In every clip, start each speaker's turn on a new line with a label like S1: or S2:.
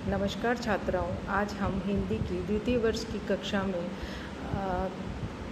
S1: नमस्कार छात्राओं, आज हम हिंदी की द्वितीय वर्ष की कक्षा में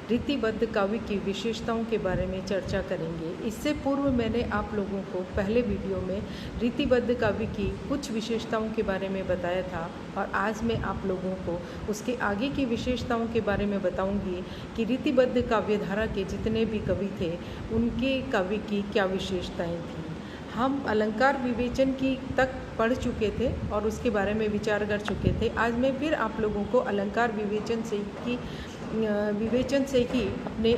S1: रीतिबद्ध काव्य की विशेषताओं के बारे में चर्चा करेंगे। इससे पूर्व मैंने आप लोगों को पहले वीडियो में रीतिबद्ध काव्य की कुछ विशेषताओं के बारे में बताया था और आज मैं आप लोगों को उसके आगे की विशेषताओं के बारे में बताऊंगी कि रीतिबद्ध काव्यधारा के जितने भी कवि थे उनके काव्य की क्या विशेषताएं थीं। हम अलंकार विवेचन की तक पढ़ चुके थे और उसके बारे में विचार कर चुके थे। आज मैं फिर आप लोगों को अलंकार विवेचन से ही अपने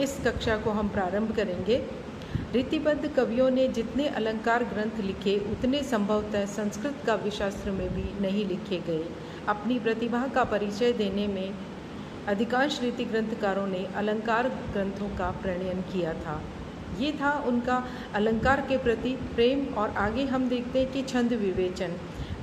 S1: इस कक्षा को हम प्रारंभ करेंगे। रीतिबद्ध कवियों ने जितने अलंकार ग्रंथ लिखे उतने संभवतः संस्कृत काव्यशास्त्र में भी नहीं लिखे गए। अपनी प्रतिभा का परिचय देने में अधिकांश रीति ग्रंथकारों ने अलंकार ग्रंथों का प्रणयन किया था। ये था उनका अलंकार के प्रति प्रेम। और आगे हम देखते हैं कि छंद विवेचन।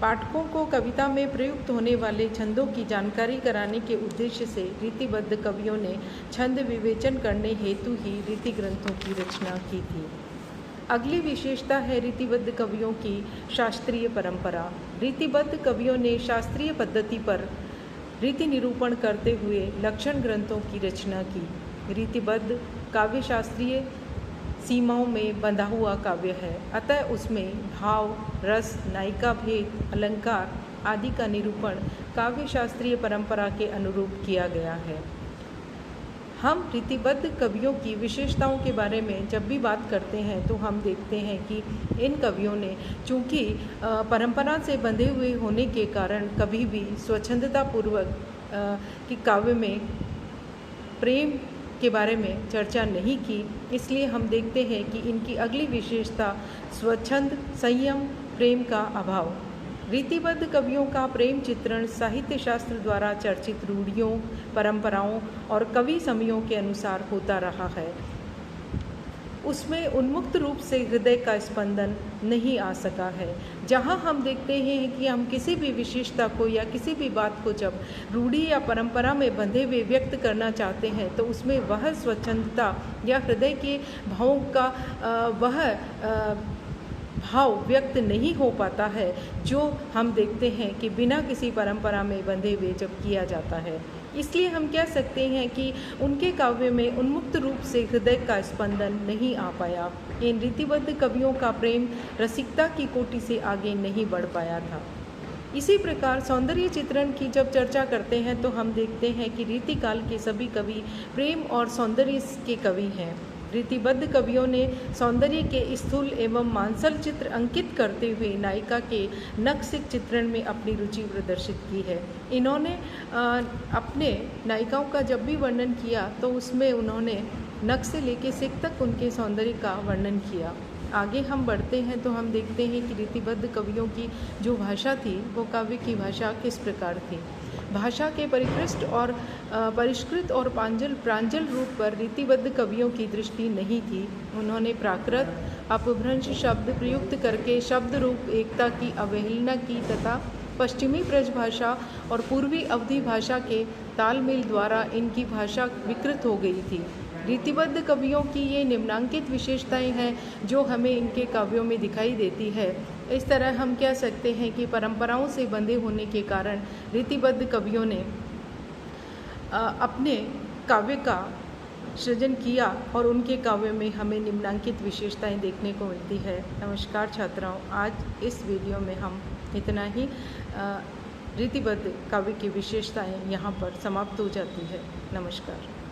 S1: पाठकों को कविता में प्रयुक्त होने वाले छंदों की जानकारी कराने के उद्देश्य से रीतिबद्ध कवियों ने छंद विवेचन करने हेतु ही रीति ग्रंथों की रचना की थी। अगली विशेषता है रीतिबद्ध कवियों की शास्त्रीय परंपरा। रीतिबद्ध कवियों ने शास्त्रीय पद्धति पर रीति निरूपण करते हुए लक्षण ग्रंथों की रचना की। रीतिबद्ध काव्य शास्त्रीय सीमाओं में बंधा हुआ काव्य है, अतः उसमें भाव, रस, नायिका भेद, अलंकार आदि का निरूपण काव्य शास्त्रीय परंपरा के अनुरूप किया गया है। हम रीतिबद्ध कवियों की विशेषताओं के बारे में जब भी बात करते हैं तो हम देखते हैं कि इन कवियों ने चूँकि परंपरा से बंधे हुए होने के कारण कभी भी स्वच्छंदतापूर्वक कि काव्य में प्रेम के बारे में चर्चा नहीं की। इसलिए हम देखते हैं कि इनकी अगली विशेषता स्वच्छंद, संयम, प्रेम का अभाव। रीतिबद्ध कवियों का प्रेम चित्रण साहित्य शास्त्र द्वारा चर्चित रूढ़ियों, परंपराओं और कवि समयों के अनुसार होता रहा है। उसमें उन्मुक्त रूप से हृदय का स्पंदन नहीं आ सका है। जहाँ हम देखते हैं कि हम किसी भी विशेषता को या किसी भी बात को जब रूढ़ी या परंपरा में बंधे हुए व्यक्त करना चाहते हैं तो उसमें वह स्वच्छंदता या हृदय के भावों का वह भाव व्यक्त नहीं हो पाता है जो हम देखते हैं कि बिना किसी परंपरा में बंधे हुए जब किया जाता है। इसलिए हम कह सकते हैं कि उनके काव्य में उन्मुक्त रूप से हृदय का स्पंदन नहीं आ पाया। इन रीतिबद्ध कवियों का प्रेम रसिकता की कोटि से आगे नहीं बढ़ पाया था। इसी प्रकार सौंदर्य चित्रण की जब चर्चा करते हैं तो हम देखते हैं कि रीतिकाल के सभी कवि प्रेम और सौंदर्य के कवि हैं। रीतिबद्ध कवियों ने सौंदर्य के स्थूल एवं मांसल चित्र अंकित करते हुए नायिका के नक्सिक चित्रण में अपनी रुचि प्रदर्शित की है। इन्होंने अपने नायिकाओं का जब भी वर्णन किया तो उसमें उन्होंने नक से लेकर सिक तक उनके सौंदर्य का वर्णन किया। आगे हम बढ़ते हैं तो हम देखते हैं कि रीतिबद्ध कवियों की जो भाषा थी वो काव्य की भाषा किस प्रकार थी। भाषा के परिष्कृत और प्रांजल रूप पर रीतिबद्ध कवियों की दृष्टि नहीं थी। उन्होंने प्राकृत अपभ्रंश शब्द प्रयुक्त करके शब्द रूप एकता की अवहेलना की तथा पश्चिमी ब्रज भाषा और पूर्वी अवधी भाषा के तालमेल द्वारा इनकी भाषा विकृत हो गई थी। रीतिबद्ध कवियों की ये निम्नांकित विशेषताएं हैं जो हमें इनके काव्यों में दिखाई देती है। इस तरह हम कह सकते हैं कि परंपराओं से बंधे होने के कारण रीतिबद्ध कवियों ने अपने काव्य का सृजन किया और उनके काव्य में हमें निम्नांकित विशेषताएं देखने को मिलती है। नमस्कार छात्राओं, आज इस वीडियो में हम इतना ही रीतिबद्ध काव्य की विशेषताएं यहाँ पर समाप्त हो जाती है। नमस्कार।